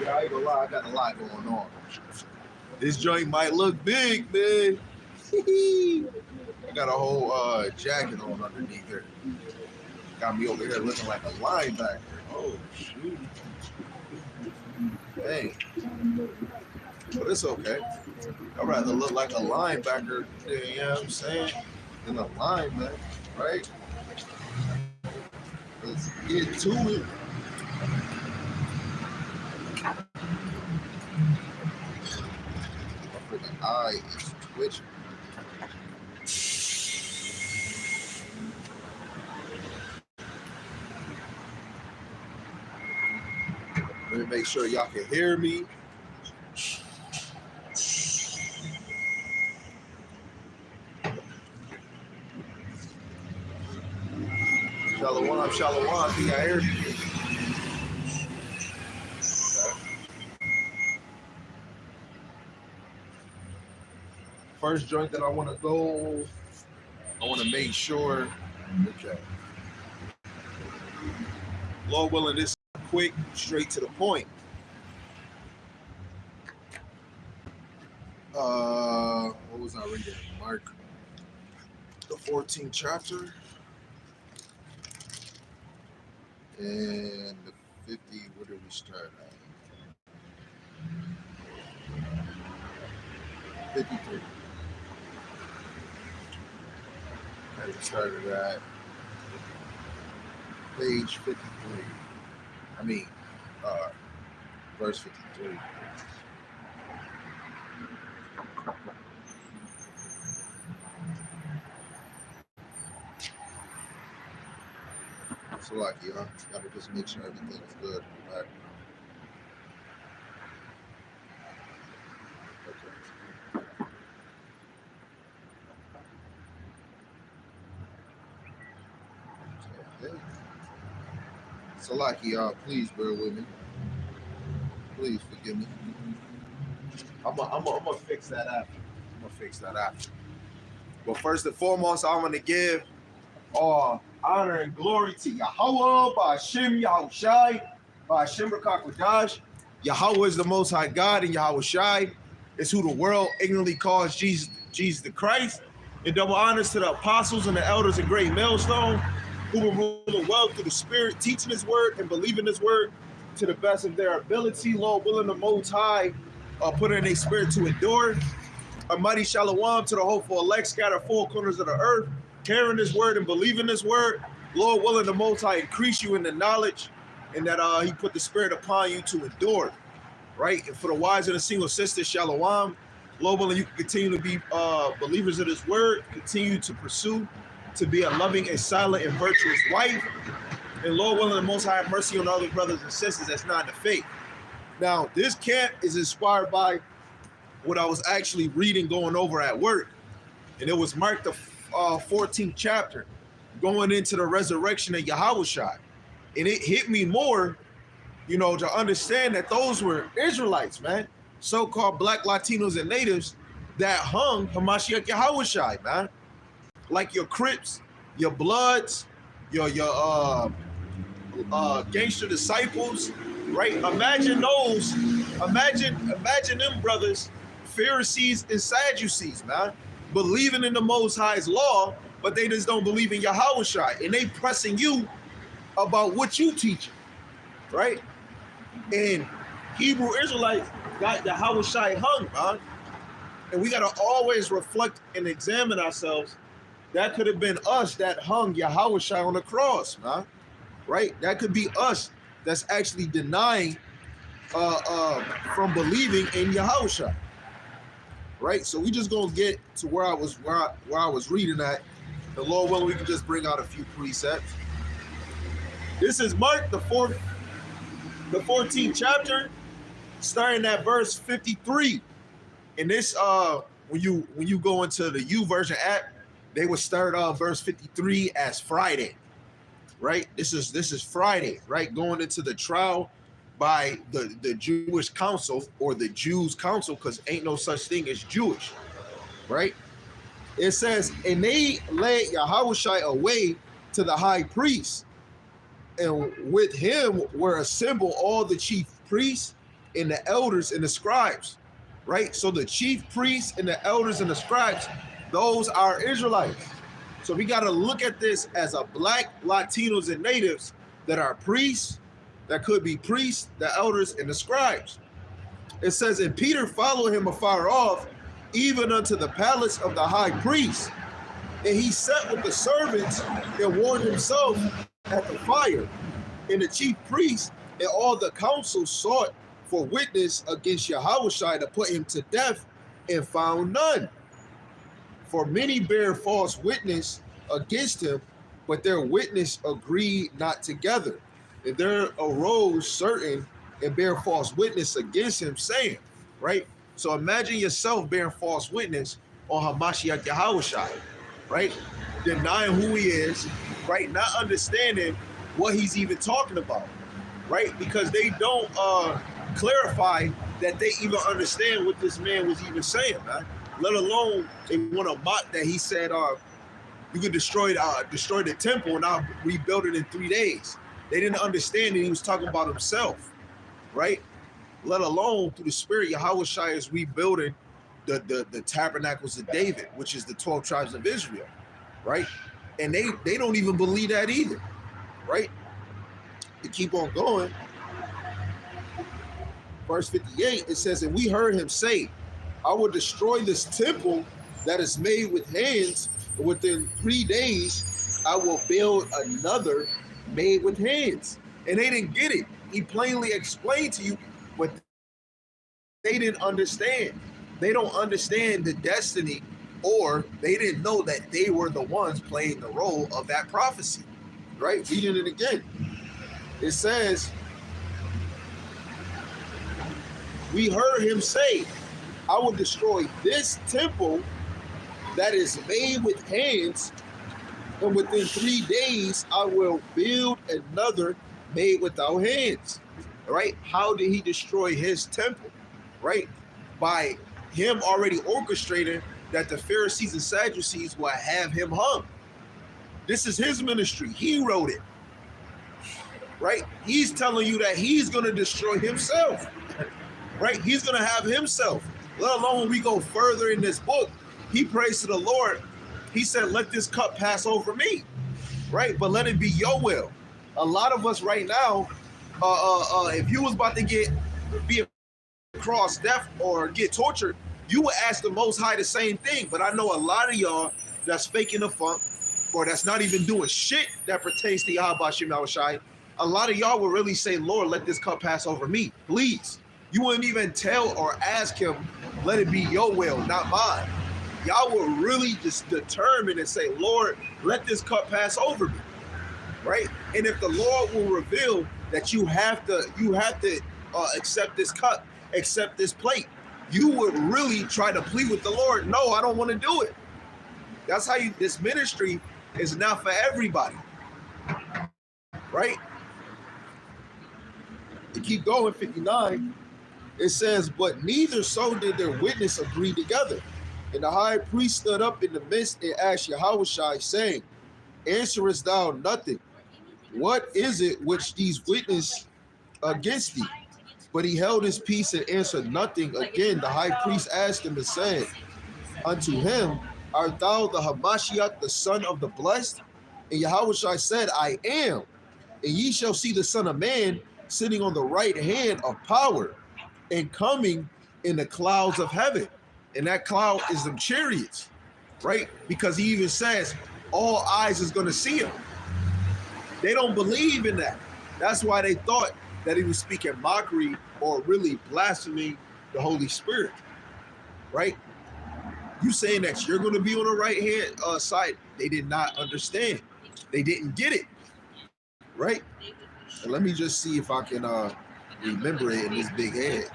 I ain't gonna lie, I got a lot going on. This joint might look big, man. I got a whole jacket on underneath here. Got me over here looking like a linebacker. Oh, shoot. Dang. But it's okay. I'd rather look like a linebacker, you know what I'm saying, than a lineman, right? Let's get to it. My freaking eye is twitching. Let me make sure y'all can hear me. Shalom, shalom. Can y'all hear me? Okay. First joint that I want to go, I want to make sure. Okay. Lord willing, this quick, straight to the point. What was I reading? Mark, the 14th chapter, and the 50. Where did we start at? 53. Okay, we started at page 53. I mean, verse 53. So like, gotta just make sure everything is good. Right? Okay. Okay. So like, y'all, please bear with me. Please forgive me. I'm gonna fix that after. But first and foremost, I'm gonna give honor and glory to Yahweh, Ba'Shem Yahushai, Ba'Shem B'Kakwadash. Yahweh is the Most High God, and Yahushai is who the world ignorantly calls Jesus the Christ. And double honors to the apostles and the elders in Great Millstone, who will rule well through the Spirit, teaching His word and believing His word to the best of their ability. Lord willing, the Most High put in a spirit to endure. A mighty shalom to the hopeful elect scattered four corners of the earth, hearing His word and believing His word. Lord willing, the Most High increase you in the knowledge, and that He put the Spirit upon you to endure, right? And for the wise and the single sisters, shalom. Lord willing, you can continue to be believers of His word, continue to pursue, to be a loving and silent and virtuous wife. And Lord willing, the Most High have mercy on other brothers and sisters that's not in the faith. Now, this camp is inspired by what I was actually reading going over at work. And it was Mark the 14th chapter, going into the resurrection of Yahushua. And it hit me more, to understand that those were Israelites, man. So-called Black Latinos and natives that hung Hamashiach Yahushua, man. Like your Crips, your Bloods, your gangster disciples, right? Imagine those, imagine them brothers, Pharisees and Sadducees, man, believing in the Most High's law, but they just don't believe in Yahushua, and they pressing you about what you teaching, right? And Hebrew Israelites got Yahushua hung, man, and we gotta always reflect and examine ourselves. That could have been us that hung Yahushua on the cross, man, right? That could be us that's actually denying from believing in Yahushua. Right, so we just gonna get to where I was reading at. The Lord willing, we can just bring out a few precepts. This is Mark the 14th chapter, starting at verse 53. And this, when you go into the YouVersion app, they would start verse 53 as Friday. Right, this is Friday. Right, going into the trial by the Jewish council, or the Jews' council, because ain't no such thing as Jewish, right? It says, and they led Yahushua away to the high priest, and with him were assembled all the chief priests and the elders and the scribes, right? So the chief priests and the elders and the scribes, those are Israelites. So we got to look at this as a black Latinos and natives that are priests, that could be priests, the elders, and the scribes. It says, and Peter followed him afar off, even unto the palace of the high priest. And he sat with the servants and warmed himself at the fire. And the chief priests and all the council sought for witness against Yahushua to put him to death, and found none. For many bare false witness against him, but their witness agreed not together. And there arose certain and bear false witness against him, saying, right? So imagine yourself bearing false witness on Hamashiach Yahushua, right? Denying who he is, right? Not understanding what he's even talking about, right? Because they don't clarify that they even understand what this man was even saying, man. Let alone they want to mock that he said, you can destroy the temple and I'll rebuild it in 3 days. They didn't understand that he was talking about himself, right? Let alone through the Spirit, Yahushua is rebuilding the tabernacles of David, which is the 12 tribes of Israel, right? And they don't even believe that either, right? To keep on going, verse 58, it says, and we heard him say, I will destroy this temple that is made with hands, and within 3 days I will build another made with hands. And they didn't get it. He plainly explained to you, but they didn't understand. They don't understand the destiny, or they didn't know that they were the ones playing the role of that prophecy, right? Reading it again. It says, we heard him say, I will destroy this temple that is made with hands, and within 3 days I will build another made without hands. Right? How did he destroy his temple? Right? By him already orchestrating that the Pharisees and Sadducees will have him hung. This is his ministry. He wrote it. Right? He's telling you that he's going to destroy himself. Right? He's going to have himself. Let alone when we go further in this book, he prays to the Lord. He said, let this cup pass over me. Right? But let it be your will. A lot of us right now, if you was about to be across death or get tortured, you would ask the Most High the same thing. But I know a lot of y'all that's faking the funk, or that's not even doing shit that pertains to Yahweh Shem Yahushai. A lot of y'all will really say, Lord, let this cup pass over me, please. You wouldn't even tell or ask him, let it be your will, not mine. Y'all will really just determine and say, Lord, let this cup pass over me, right? And if the Lord will reveal that you have to accept this cup, accept this plate, you would really try to plead with the Lord. No, I don't want to do it. That's how this ministry is not for everybody, right? To keep going, 59, it says, but neither so did their witness agree together. And the high priest stood up in the midst and asked Yahushua, saying, answerest thou nothing? What is it which these witness against thee? But he held his peace and answered nothing. Again, the high priest asked him and said unto him, art thou the Hamashiach, the son of the blessed? And Yahushua said, I am. And ye shall see the Son of Man sitting on the right hand of power and coming in the clouds of heaven. And that cloud is them chariots, right? Because he even says, all eyes is going to see him. They don't believe in that. That's why they thought that he was speaking mockery or really blaspheming the Holy Spirit, right? You saying that you're going to be on the right hand side. They did not understand. They didn't get it, right? And let me just see if I can remember it in this big head.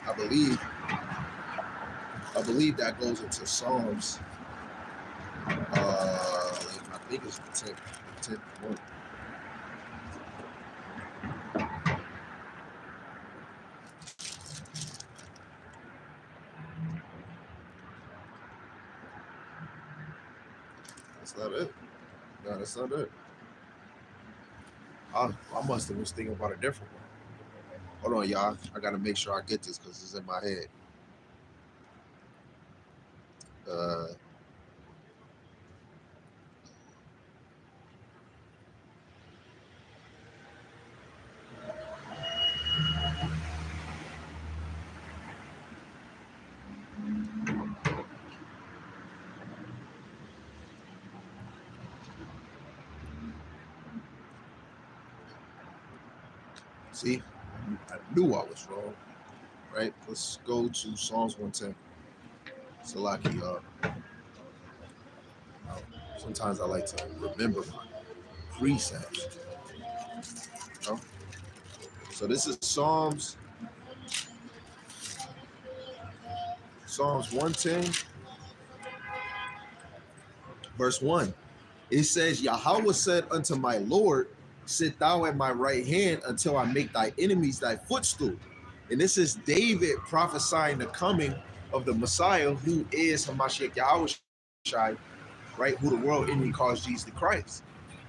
I believe that goes into Psalms. I think it's the 10th one. That's not it. No, that's not it. I must have was thinking about a different one. Hold on, y'all. I gotta make sure I get this because it's in my head. Uh, see, I knew I was wrong. Right? Let's go to Psalms 110. Salaki, sometimes I like to remember my precepts. You know? So this is Psalms 110, verse 1. It says, Yahweh said unto my Lord, sit thou at my right hand until I make thy enemies thy footstool. And this is David prophesying the coming of the Messiah, who is Hamashiach Yahushai, right? Who the world enemy calls Jesus the Christ,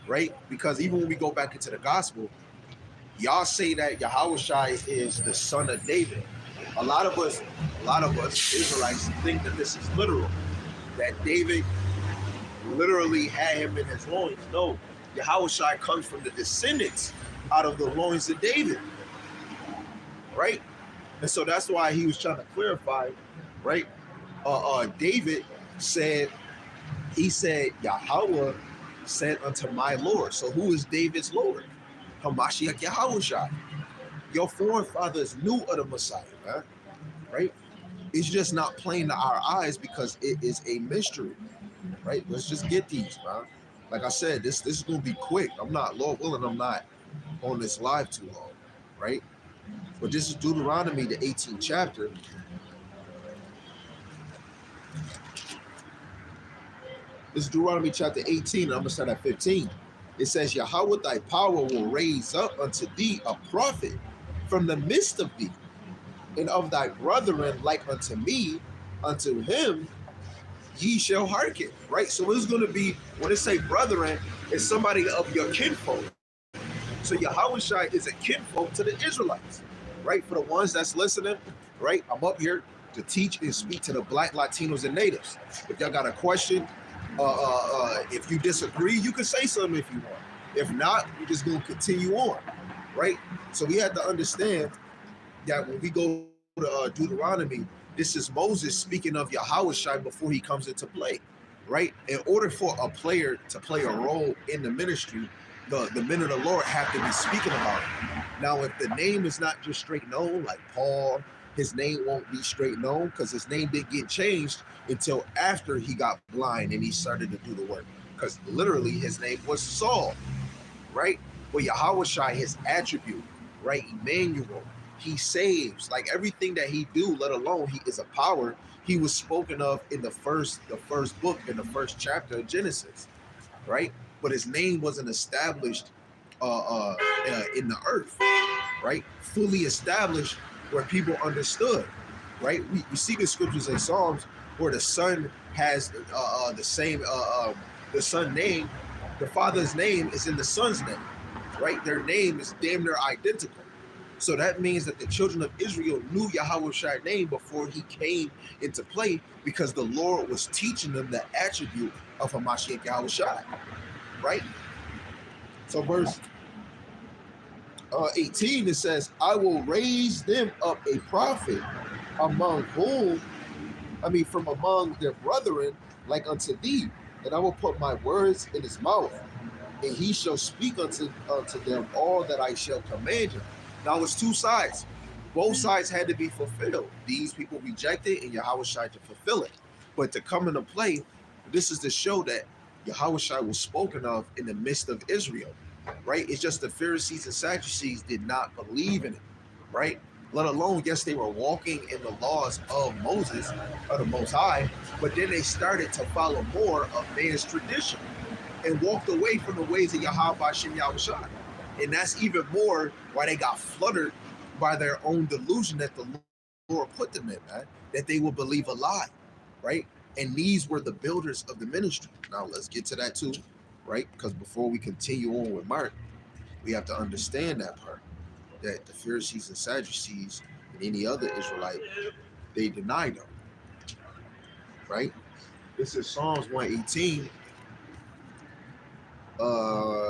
right? Because even when we go back into the gospel, y'all say that Yahushai is the son of David. A lot of us Israelites think that this is literal, that David literally had him in his loins. No, Yahushua comes from the descendants out of the loins of David, right? And so that's why he was trying to clarify, right? David said, he said, Yahweh said unto my Lord. So who is David's Lord? Hamashiach Yahushua. Your forefathers knew of the Messiah, man, right? It's just not plain to our eyes because it is a mystery. Right? Let's just get these, man. Like I said, this is gonna be quick. I'm not, Lord willing, I'm not on this live too long, right? But this is Deuteronomy, the 18th chapter. This is Deuteronomy chapter 18, and I'm gonna start at 15. It says, Yahweh thy power will raise up unto thee a prophet from the midst of thee, and of thy brethren like unto me, unto him ye shall hearken, right? So it's going to be, when it say brethren, it's somebody of your kinfolk. So Yahushua is a kinfolk to the Israelites, right? For the ones that's listening, right? I'm up here to teach and speak to the Black, Latinos, and natives. If y'all got a question, if you disagree, you can say something if you want. If not, we're just going to continue on, right? So we have to understand that when we go to Deuteronomy, this is Moses speaking of Yahushua before he comes into play, right? In order for a player to play a role in the ministry, the men of the Lord have to be speaking about it. Now, if the name is not just straight known, like Paul, his name won't be straight known because his name didn't get changed until after he got blind and he started to do the work. Because literally his name was Saul, right? But Yahushua, his attribute, right? Emmanuel, he saves, like everything that he do, let alone he is a power. He was spoken of in the first book, in the first chapter of Genesis, right? But his name wasn't established in the earth, right? Fully established where people understood, right? We see the scriptures in Psalms where the son has the son name, the father's name is in the son's name, right? Their name is damn near identical. So that means that the children of Israel knew Yahweh's name before he came into play because the Lord was teaching them the attribute of Hamashiach Yahushua, right? So verse 18, it says, I will raise them up a prophet from among their brethren, like unto thee, and I will put my words in his mouth, and he shall speak unto them all that I shall command him. Now it's two sides. Both sides had to be fulfilled. These people rejected, and Yahushua to fulfill it. But to come into play, this is to show that Yahushua was spoken of in the midst of Israel, right? It's just the Pharisees and Sadducees did not believe in it, right? Let alone, yes, they were walking in the laws of Moses, of the Most High, but then they started to follow more of man's tradition and walked away from the ways of Yahweh Shem Yahushua. And that's even more why they got fluttered by their own delusion that the Lord put them in, man, that they will believe a lie, right? And these were the builders of the ministry. Now let's get to that too, right? Because before we continue on with Mark, we have to understand that part. that the Pharisees and Sadducees and any other Israelite, they denied him, right? This is Psalms 118,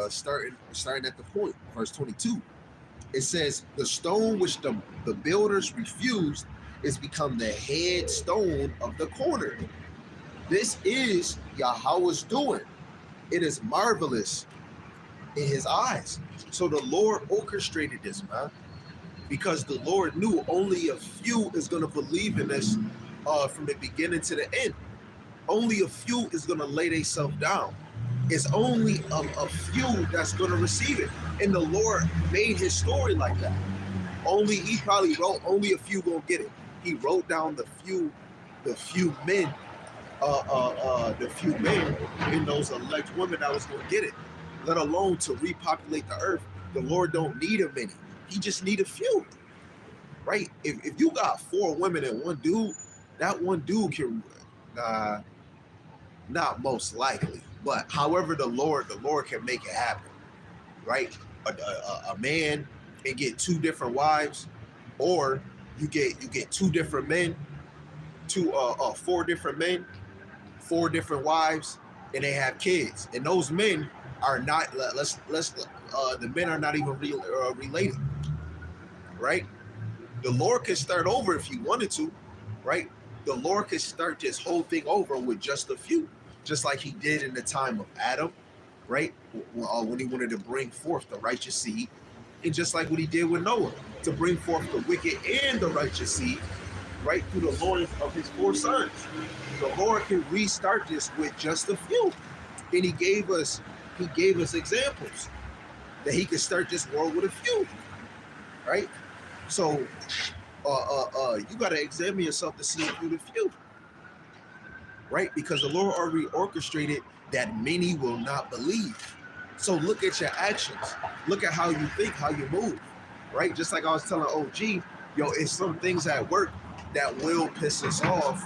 starting at the point, verse 22. It says, the stone which the builders refused is become the head stone of the corner. This is Yahweh's doing. It is marvelous in his eyes. So the Lord orchestrated this, man, because the Lord knew only a few is going to believe in this from the beginning to the end. Only a few is going to lay themselves down. It's only a few that's going to receive it. And the Lord made his story like that. He probably wrote only a few going to get it. He wrote down the few men and those elect women that was going to get it, let alone to repopulate the earth. The Lord don't need a many. He just need a few, right? If you got 4 women and 1 dude, that 1 dude can, not most likely, but however the Lord can make it happen, right? A man can get 2 different wives, or you get 2 different men, 4 different men, 4 different wives, and they have kids, and those men are not the men are not even related, right? The Lord can start over if he wanted to, right? The Lord can start this whole thing over with just a few, just like he did in the time of Adam, right? When he wanted to bring forth the righteous seed, and just like what he did with Noah, to bring forth the wicked and the righteous seed, right, through the loins of his 4 sons. The Lord can restart this with just a few. And he gave us examples that he could start this world with a few, right? So you got to examine yourself to see if you're the few, right? Because the Lord already orchestrated that many will not believe. So look at your actions. Look at how you think, how you move, right? Just like I was telling OG, it's some things at work that will piss us off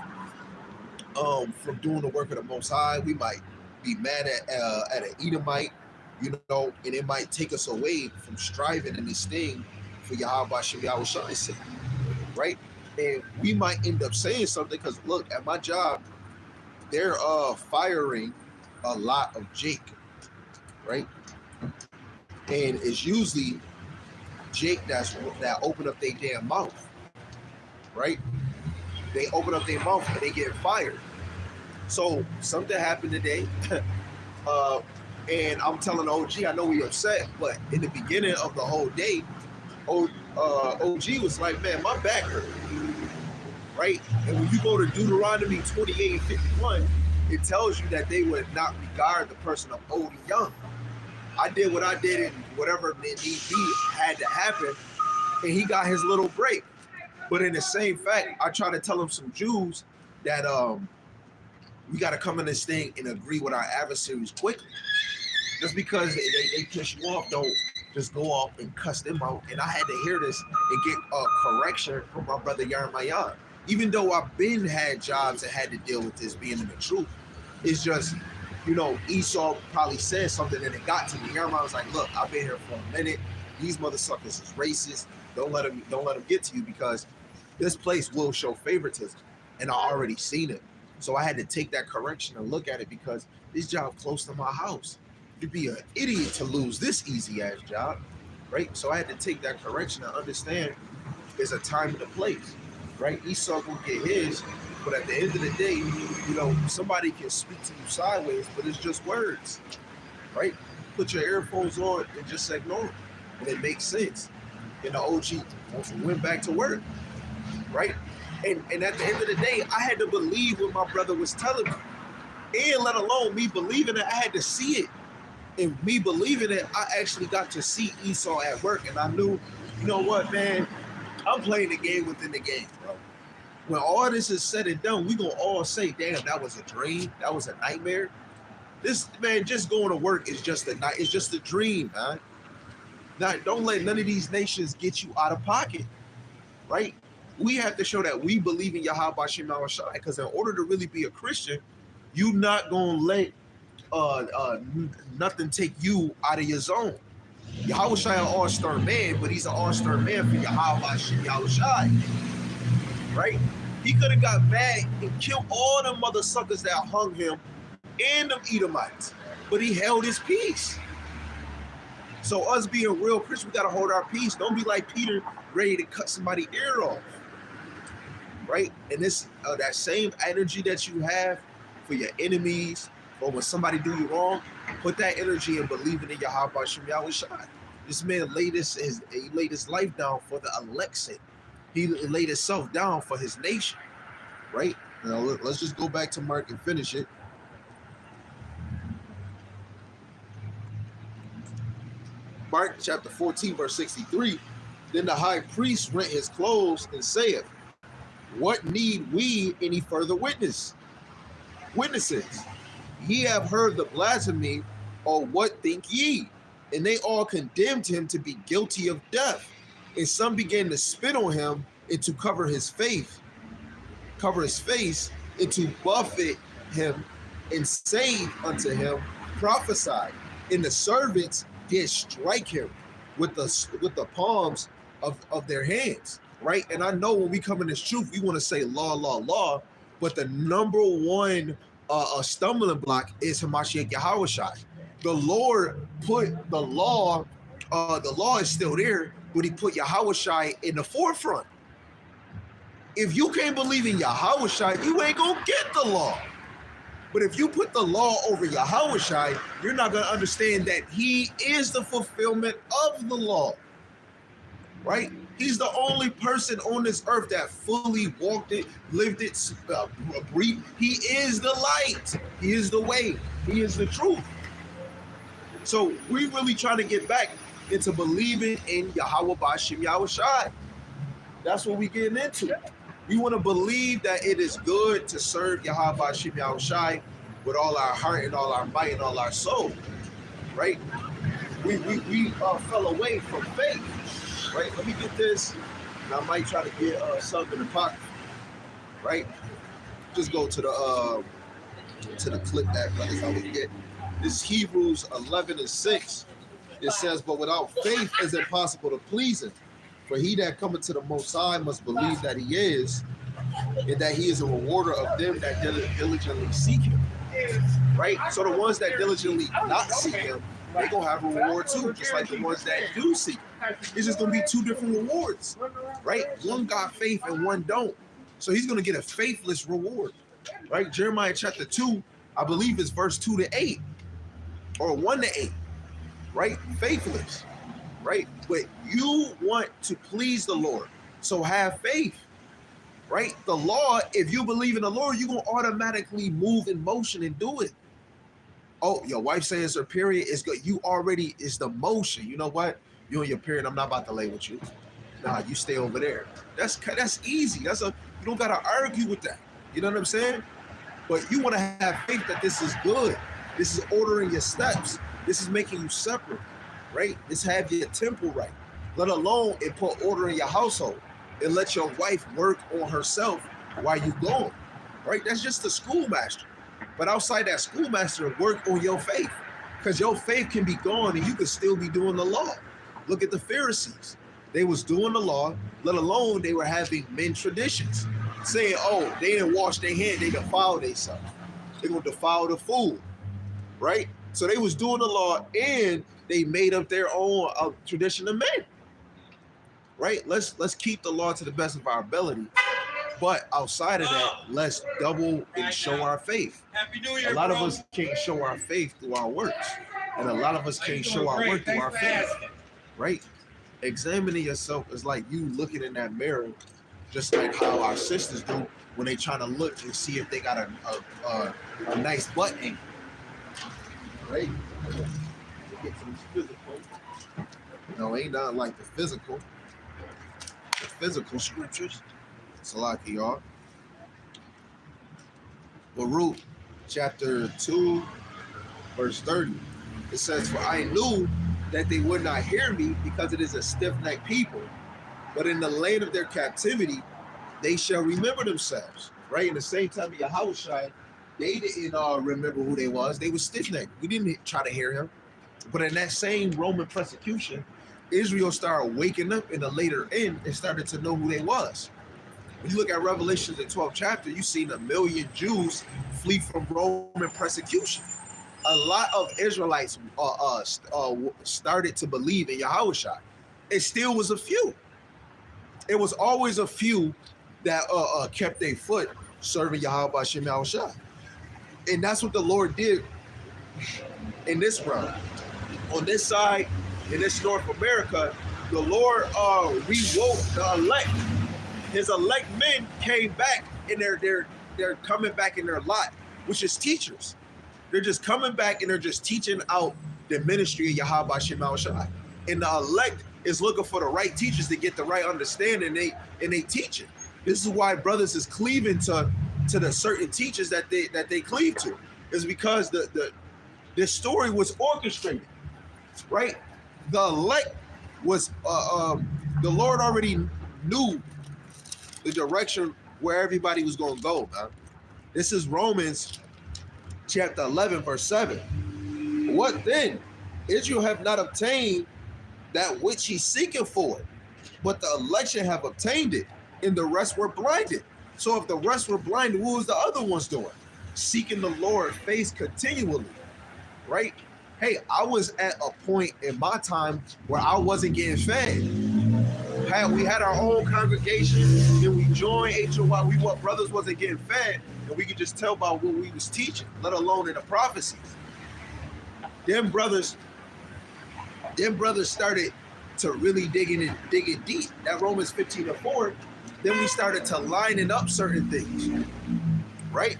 from doing the work of the Most High. We might be mad at an Edomite, and it might take us away from striving in this thing for Yahweh Shem Yahweh's sake, right? And we might end up saying something because, look, at my job, they're firing a lot of Jake, right? And it's usually Jake that open up their damn mouth, right? They open up their mouth and they get fired. So something happened today, and I'm telling OG, I know he upset, but in the beginning of the whole day, OG was like, man, my back hurt, right? And when you go to Deuteronomy 28:51, it tells you that they would not regard the person of old and young. I did what I did, and whatever need be had to happen, and he got his little break. But in the same fact, I try to tell him some Jews that we got to come in this thing and agree with our adversaries quickly. Just because they piss you off, don't just go off and cuss them out. And I had to hear this and get a correction from my brother Yarmayan. Even though I've been had jobs that had to deal with this being in the truth, it's just, Esau probably said something and it got to me. Yarmayan was like, look, I've been here for a minute. These mother suckers is racist. Don't let them get to you, because this place will show favoritism, and I already seen it. So I had to take that correction and look at it, because this job close to my house. You'd be an idiot to lose this easy ass job, right? So I had to take that correction and understand there's a time and a place, right? Esau will get his, but at the end of the day, somebody can speak to you sideways, but it's just words, right? Put your earphones on and just ignore them, and it makes sense. And the OG went back to work, right? And at the end of the day, I had to believe what my brother was telling me. And let alone me believing it, I had to see it. And me believing it, I actually got to see Esau at work. And I knew, you know what, man, I'm playing the game within the game, bro. When all this is said and done, we gonna all say, damn, that was a dream. That was a nightmare. This, man, just going to work is just it's just a dream, man. Now, don't let none of these nations get you out of pocket, right? We have to show that we believe in Yahweh Shem Yahweh, because in order to really be a Christian, you're not going to let nothing take you out of your zone. Yahushua an all-star man, but he's an all-star man for Yahushua, right? He could have got mad and killed all the mother suckers that hung him and them Edomites, but he held his peace. So us being real Christians, we gotta hold our peace. Don't be like Peter, ready to cut somebody's ear off, right? And this that same energy that you have for your enemies, or when somebody do you wrong, put that energy in believing in Yahweh Shem Yahushua. This man laid his life down for the elect. He laid himself down for his nation, right? Now let's just go back to Mark and finish it. Mark chapter 14, verse 63. Then the high priest rent his clothes and saith, what need we any further witnesses? Ye have heard the blasphemy, or what think ye? And they all condemned him to be guilty of death. And some began to spit on him and to cover his face, and to buffet him, and say unto him, prophesy. And the servants did strike him with the palms of their hands, right? And I know when we come in this truth, we want to say law, but the number one stumbling block is Hamashiach Yahushua. The Lord put the law is still there, but he put Yahushua in the forefront. If you can't believe in Yahushua, you ain't gonna get the law. But if you put the law over Yahushua, you're not going to understand that he is the fulfillment of the law, right? He's the only person on this earth that fully walked it, lived it, breathed. He is the light. He is the way. He is the truth. So we really trying to get back into believing in Yahweh B'Shem Yahushua. That's what we getting into. We want to believe that it is good to serve Yahweh B'Shem Yahushua with all our heart and all our might and all our soul, right? We fell away from faith, right? Let me get this, and I might try to get something in the pocket, right? Just go to the clip that brothers always get. This is Hebrews 11:6. It says, but without faith it's impossible to please him. For he that cometh to the Most High must believe that he is, and that he is a rewarder of them that diligently seek him. Right? So the ones that diligently not seek him, they're going to have a reward too, just like the ones that do seek him. It's just going to be two different rewards. Right? One got faith and one don't. So he's going to get a faithless reward. Right? Jeremiah chapter 2, I believe it's verse 2-8, or 1-8. Right? Faithless. Right? But you want to please the Lord, so have faith, right? The law, if you believe in the Lord, you're going to automatically move in motion and do it. Oh, your wife says her period is good. You already is the motion. You know what? You on your period, I'm not about to lay with you. Nah, you stay over there. That's easy. You don't got to argue with that. You know what I'm saying? But you want to have faith that this is good. This is ordering your steps. This is making you separate. Right? Just have your temple right. Let alone it put order in your household and let your wife work on herself while you gone. Right? That's just the schoolmaster. But outside that schoolmaster, work on your faith. Because your faith can be gone and you can still be doing the law. Look at the Pharisees. They was doing the law, let alone they were having men traditions. Saying, oh, they didn't wash their hands, they defiled themselves. They're going to defile the food. Right? So they was doing the law and they made up their own tradition of men, right? Let's keep the law to the best of our ability, but outside of that, let's double and show our faith. Happy New Year, a lot of us can't show our faith through our works, and a lot of us can't show our work through our faith, right? Examining yourself is like you looking in that mirror, just like how our sisters do when they trying to look and see if they got a nice butt angle, right? Get to this physical. No, ain't not like the physical scriptures. Salaki, y'all. Baruch chapter 2, verse 30. It says, for I knew that they would not hear me because it is a stiff-necked people. But in the land of their captivity, they shall remember themselves. Right? In the same time of Yahushua, they didn't remember who they was. They were stiff-necked. We didn't try to hear him. But in that same Roman persecution, Israel started waking up in the later end and started to know who they was. When you look at Revelation, the 12th chapter, you see 1,000,000 Jews flee from Roman persecution. A lot of Israelites started to believe in Yahushua. It still was a few. It was always a few that kept their foot serving Yahweh Hashem Yahushua. And that's what the Lord did in this realm. On this side, in this North America, the Lord rewoke the elect. His elect men came back, and they're coming back in their lot, which is teachers. They're just coming back and they're just teaching out the ministry of Yahweh Hashem Yahushua. And the elect is looking for the right teachers to get the right understanding, and they teach it. This is why brothers is cleaving to the certain teachers that they cleave to. Is because this story was orchestrated, right? The elect was the Lord already knew the direction where everybody was going to go, man. This is Romans chapter 11, verse 7. What then? Israel have not obtained that which he's seeking for, but the election have obtained it, and the rest were blinded. So if the rest were blinded, what was the other ones doing? Seeking the Lord's face continually, right? Hey, I was at a point in my time where I wasn't getting fed. We had our own congregation, and we joined HOY. Brothers wasn't getting fed, and we could just tell by what we was teaching, let alone in the prophecies. Them brothers started to really digging deep. That Romans 15:4, then we started to lining up certain things, right?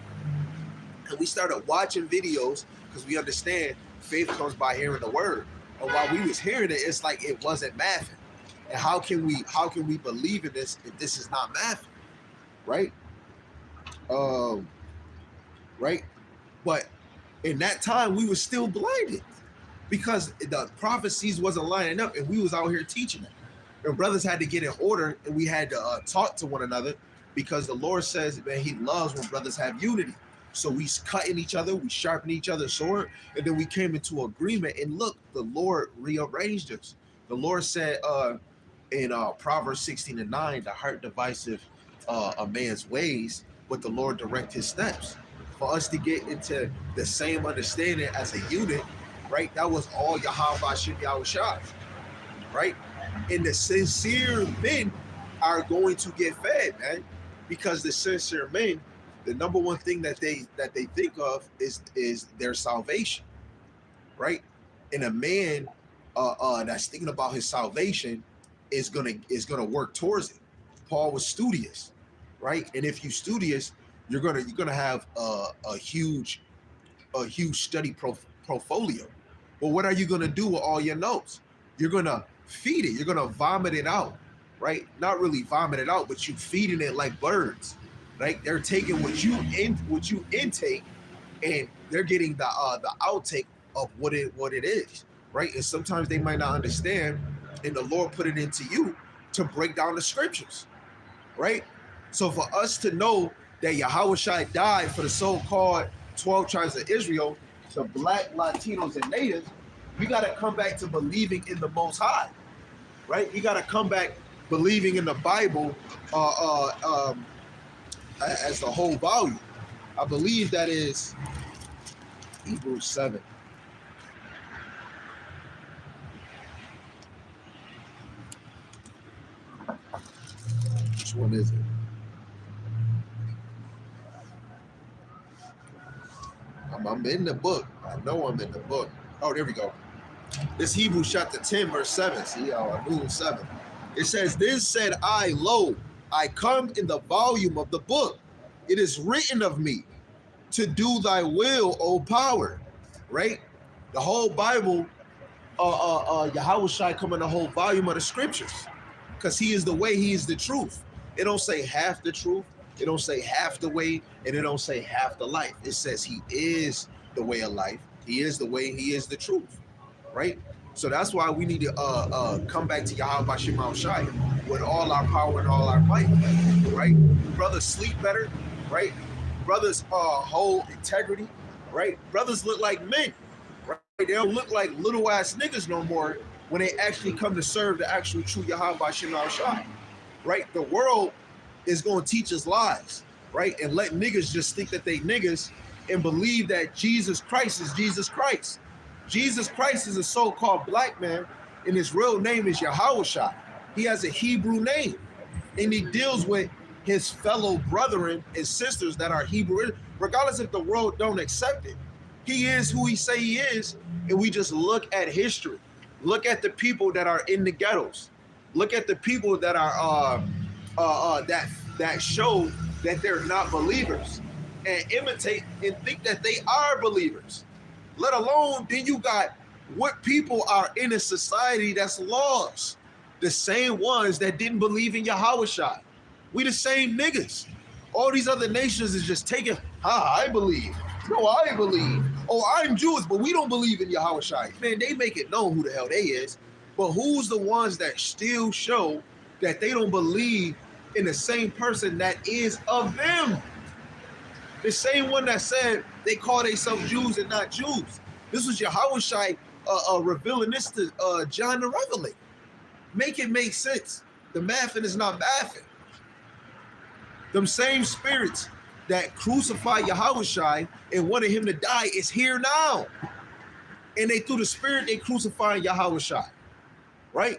And we started watching videos because we understand faith comes by hearing the word. And while we was hearing it, it's like it wasn't mathing. And how can we believe in this if this is not mathing, right? Right? But in that time, we were still blinded because the prophecies wasn't lining up, and we was out here teaching it. And brothers had to get in order, and we had to talk to one another, because the Lord says, man, he loves when brothers have unity. So we cutting each other, we sharpen each other's sword, and then we came into agreement. And look, the Lord rearranged us. The Lord said in Proverbs 16:9, the heart divisive a man's ways, but the Lord direct his steps. For us to get into the same understanding as a unit, right? That was all Yahweh Hashem Yahushua, right? And the sincere men are going to get fed, man, because the sincere men, the number one thing that they think of is their salvation, right? And a man that's thinking about his salvation is gonna work towards it. Paul was studious, right? And if you're studious, you're gonna have a huge study portfolio. Well, what are you gonna do with all your notes? You're gonna feed it. You're gonna vomit it out, right? Not really vomit it out, but you feeding it like birds, right? They're taking what you intake, and they're getting the outtake of what it is, right? And sometimes they might not understand, and the Lord put it into you to break down the scriptures, right? So for us to know that Yahushua died for the so-called 12 tribes of Israel, the Black, Latinos, and Natives, we got to come back to believing in the Most High, right? You got to come back believing in the Bible as the whole volume. I believe that is Hebrews 7. Which one is it? I'm in the book. I know I'm in the book. Oh, there we go. This Hebrews chapter 10, verse 7. See, I knew it was 7. It says, then said I, lo, I come in the volume of the book. It is written of me to do thy will, O power. Right? The whole Bible, Yahushua come in the whole volume of the scriptures, because he is the way, he is the truth. It don't say half the truth. It don't say half the way, and it don't say half the life. It says he is the way of life. He is the way, he is the truth, right? So that's why we need to come back to Yahweh Shema Shai with all our power and all our might, right? Brothers sleep better, right? Brothers hold integrity, right? Brothers look like men, They don't look like little ass niggas no more when they actually come to serve the actual true Yahweh Shem Shai. Right? The world is going to teach us lies, right? And let niggas just think that they niggas and believe that Jesus Christ is Jesus Christ. Jesus Christ is a so-called black man, and his real name is Yahushua. He has a Hebrew name, and he deals with his fellow brethren and sisters that are Hebrew, regardless if the world don't accept it. He is who he say he is, and we just look at history. Look at the people that are in the ghettos. Look at the people that are that show that they're not believers, and imitate and think that they are believers. Let alone, then you got what people are in a society that's lost. The same ones that didn't believe in Yahushua. We the same niggas. All these other nations is just taking, I believe. No, I believe. Oh, I'm Jewish, but we don't believe in Yahushua. Man, they make it known who the hell they is. But who's the ones that still show that they don't believe in the same person that is of them? The same one that said they call themselves Jews and not Jews. This was Yahushua revealing this to John the Revelator. Make it make sense. The mathing is not mathing. Them same spirits that crucified Yahushua and wanted him to die is here now. And they, through the spirit, they crucifying Yahushua. Right?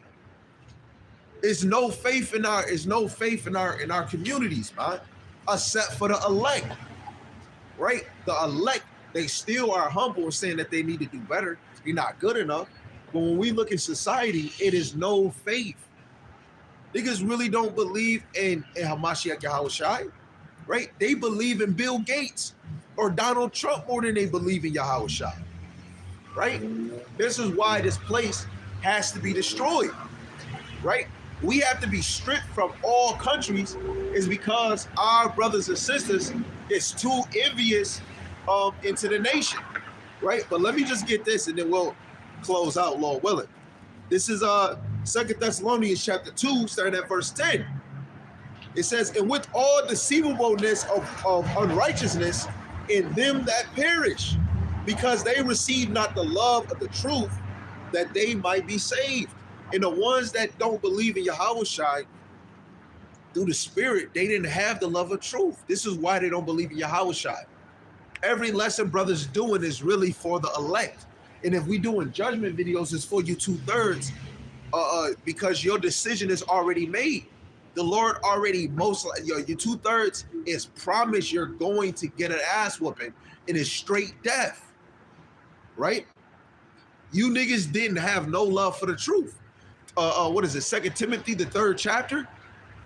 There's no faith in our communities, man, except for the elect. Right? The elect, they still are humble and saying that they need to do better. You're not good enough. But when we look in society, it is no faith. Niggas really don't believe in Hamashiach Yahushua, right? They believe in Bill Gates or Donald Trump more than they believe in Yahushua, right? This is why this place has to be destroyed, right? We have to be stripped from all countries is because our brothers and sisters is too envious into the nation, right? But let me just get this and then we'll close out, Lord willing. This is 2 Thessalonians chapter 2, starting at verse 10. It says, and with all deceivableness of unrighteousness in them that perish, because they receive not the love of the truth, that they might be saved. And the ones that don't believe in Yahushua, through the spirit, they didn't have the love of truth. This is why they don't believe in Yahushua. Every lesson brothers doing is really for the elect. And if we doing judgment videos, it's for you 2/3, because your decision is already made. The Lord already your 2/3 is promised you're going to get an ass whooping and it's straight death, right? You niggas didn't have no love for the truth. What is it? 2 Timothy, the 3rd chapter.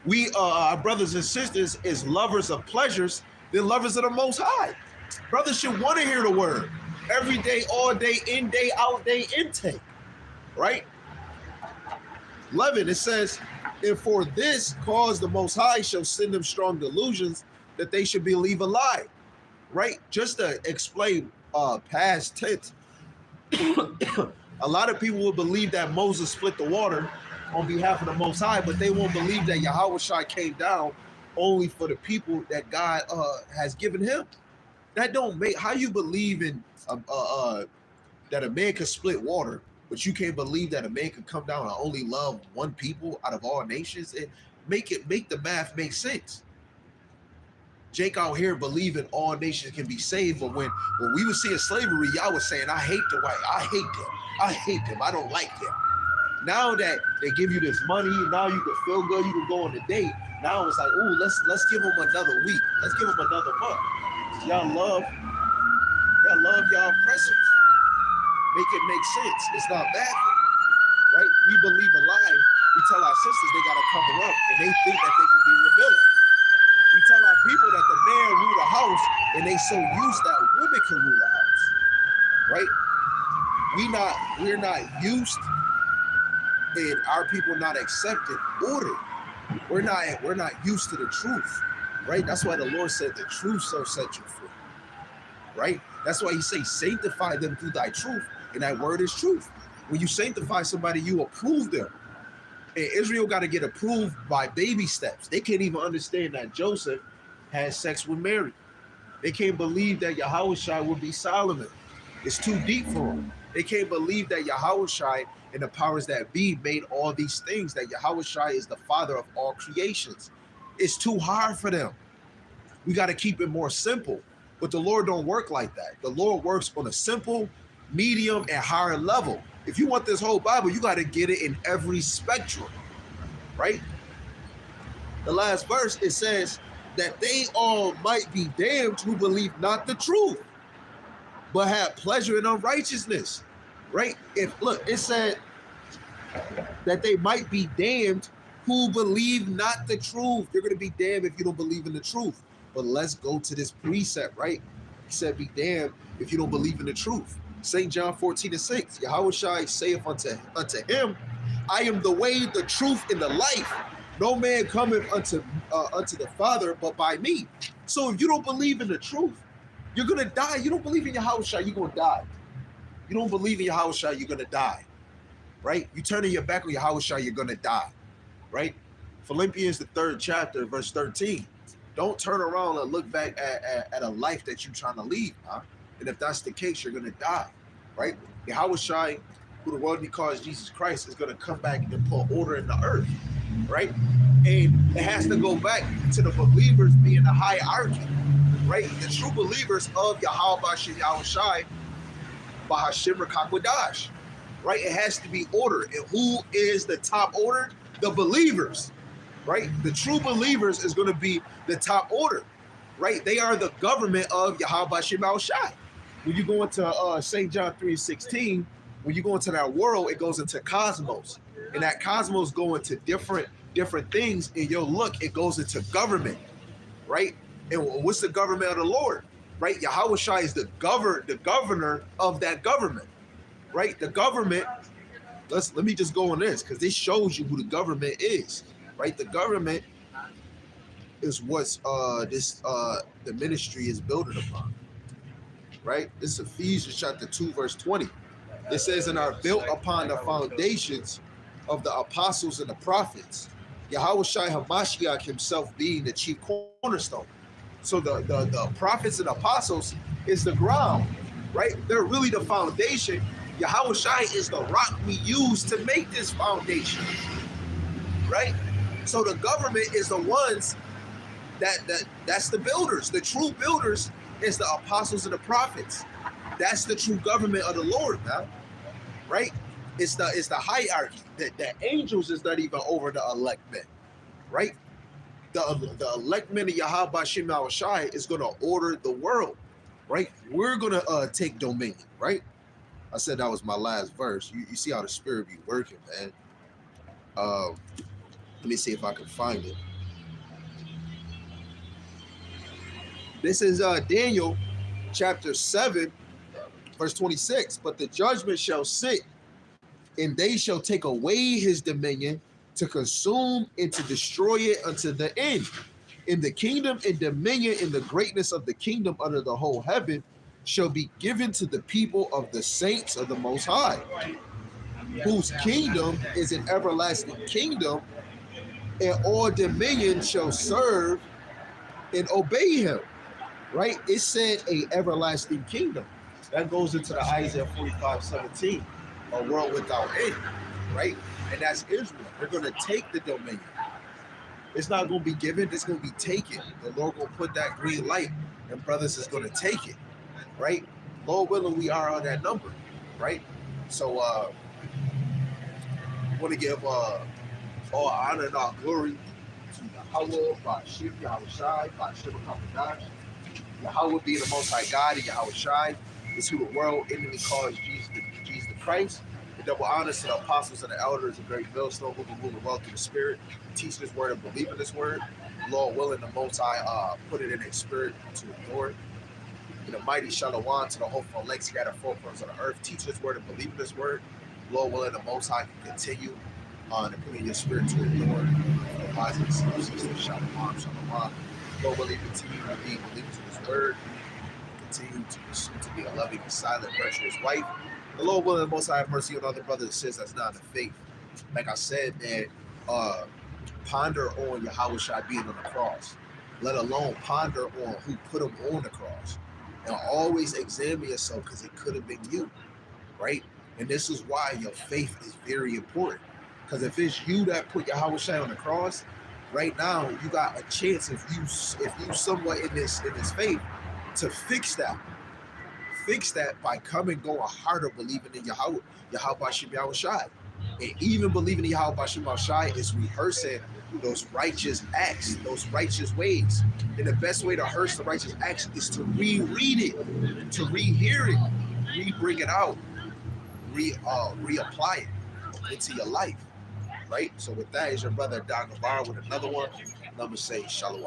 We, our brothers and sisters, is lovers of pleasures, they're lovers of the Most High. Brothers should want to hear the word every day, all day, in day, out day, intake, right? 11, it says, and for this cause the Most High shall send them strong delusions that they should believe a lie, right? Just to explain past tense, a lot of people will believe that Moses split the water on behalf of the Most High, but they won't believe that Yahushua came down only for the people that God has given him. That don't make, how you believe in that a man could split water, but you can't believe that a man could come down and only love one people out of all nations? And make the math make sense. Jake out here believing all nations can be saved, but when we were seeing slavery, y'all was saying, I hate the white, I hate them, I don't like them. Now that they give you this money, now you can feel good, you can go on a date. Now it's like, ooh, let's give them another week, let's give them another month. Y'all love y'all oppressors. Make it make sense. It's not bad, right? We believe a lie. We tell our sisters they gotta cover up, and they think that they can be rebelling. We tell our people that the man rule the house, and they so used that women can rule the house, right? We're not used, and our people not accepted order. We're not used to the truth, right? That's why the Lord said the truth shall set you free, right? That's why he says sanctify them through thy truth, and that word is truth. When you sanctify somebody, you approve them. And Israel got to get approved by baby steps. They can't even understand that Joseph had sex with Mary. They can't believe that Yahushua would be Solomon. It's too deep for them. They can't believe that Yahushua and the powers that be made all these things, that Yahushua is the father of all creations. It's too hard for them. We got to keep it more simple. But the Lord don't work like that. The Lord works on a simple, medium, and higher level. If you want this whole Bible, you got to get it in every spectrum, right? The last verse, it says that they all might be damned who believe not the truth, but have pleasure in unrighteousness, right? It said that they might be damned who believe not the truth. You're going to be damned if you don't believe in the truth. But let's go to this precept, right? He said, be damned if you don't believe in the truth. St. John 14:6, Yahushua saith unto him, I am the way, the truth, and the life. No man cometh unto the Father but by me. So if you don't believe in the truth, you're going to die. You don't believe in Yahushua, you're going to die. You don't believe in Yahushua, you're going to die, right? You turning your back on Yahushua, you're going to die, right? Philippians, the 3rd chapter, verse 13. Don't turn around and look back at a life that you're trying to lead, huh? And if that's the case, you're going to die, right? Yahushua, who the world calls Jesus Christ, is going to come back and put order in the earth, right? And it has to go back to the believers being a hierarchy, right? The true believers of Yahweh Bashem Yahushua, Bahashim Rakakwadash, right? It has to be order. And who is the top order? The believers, right? The true believers is going to be the top order, right? They are the government of Yahweh Bashem Yahushua. When you go into St. John 3:16, when you go into that world, it goes into cosmos. And that cosmos go into different things. And it goes into government, right? And what's the government of the Lord, right? Yahushua is the governor of that government, right? The government, let me just go on this, because this shows you who the government is, right? The government is what's the ministry is building upon, right? This is Ephesians chapter 2, verse 20. It says, and are built upon the foundations of the apostles and the prophets, Yahushua HaMashiach himself being the chief cornerstone. So the prophets and apostles is the ground, right? They're really the foundation. Yahushua is the rock we use to make this foundation, right? So the government is the ones that's the builders. The true builders is the apostles and the prophets. That's the true government of the Lord, man, right? It's the hierarchy. The angels is not even over the elect men, right? The elect men of Yahweh Bashem Yahushua is going to order the world, right? We're going to take dominion, right? I said that was my last verse. You see how the spirit be working, man. Let me see if I can find it. This is Daniel chapter 7, verse 26. But the judgment shall sit, and they shall take away his dominion to consume and to destroy it unto the end. In the kingdom and dominion in the greatness of the kingdom under the whole heaven shall be given to the people of the saints of the Most High, whose kingdom is an everlasting kingdom, and all dominion shall serve and obey him. Right? It said a everlasting kingdom. That goes into the Isaiah 45:17, a world without end, right? And that's Israel. They're going to take the dominion. It's not going to be given, it's going to be taken. The Lord will put that green light, and brothers is going to take it, right? Lord willing, we are on that number, right? So I want to give all honor and all glory to Yahweh, Bashem Yahushua, Bashem Rakakwadash. Yahweh being the Most High God, and Yahushua is who the world enemy calls Jesus the Christ. The double honors to the apostles and the elders, a great millstone, who will rule the world through the Spirit, teach this word and believe in this word. Lord willing, the Most High put it in their spirit to ignore it. In the mighty Shalom to the hopeful elect scattered four corners of the earth, teach this word and believe in this word. Lord willing, the Most High can continue to put in your spirit to ignore it. The wise and the Shalom. Lord willing, continue to be believers in his word, continue to pursue to be a loving, silent, virtuous wife. The Lord willing, the Most High have mercy on other brothers and sisters that's not in the faith. Like I said, man, ponder on Yahushua being on the cross, let alone ponder on who put him on the cross. And always examine yourself, because it could have been you, right? And this is why your faith is very important. Because if it's you that put Yahweh Shai on the cross, right now you got a chance if you somewhat in this faith to fix that by coming going harder believing in Yahweh Bashim Yahweh Shai. And even believing in Yahweh Bashim Yahweh Shai is rehearsing those righteous acts, those righteous ways. And the best way to rehearse the righteous acts is to reread it, to rehear it, re-bring it out, reapply it into your life. Right? So with that is your brother Don Gabar with another one. And I'm gonna say Shalom.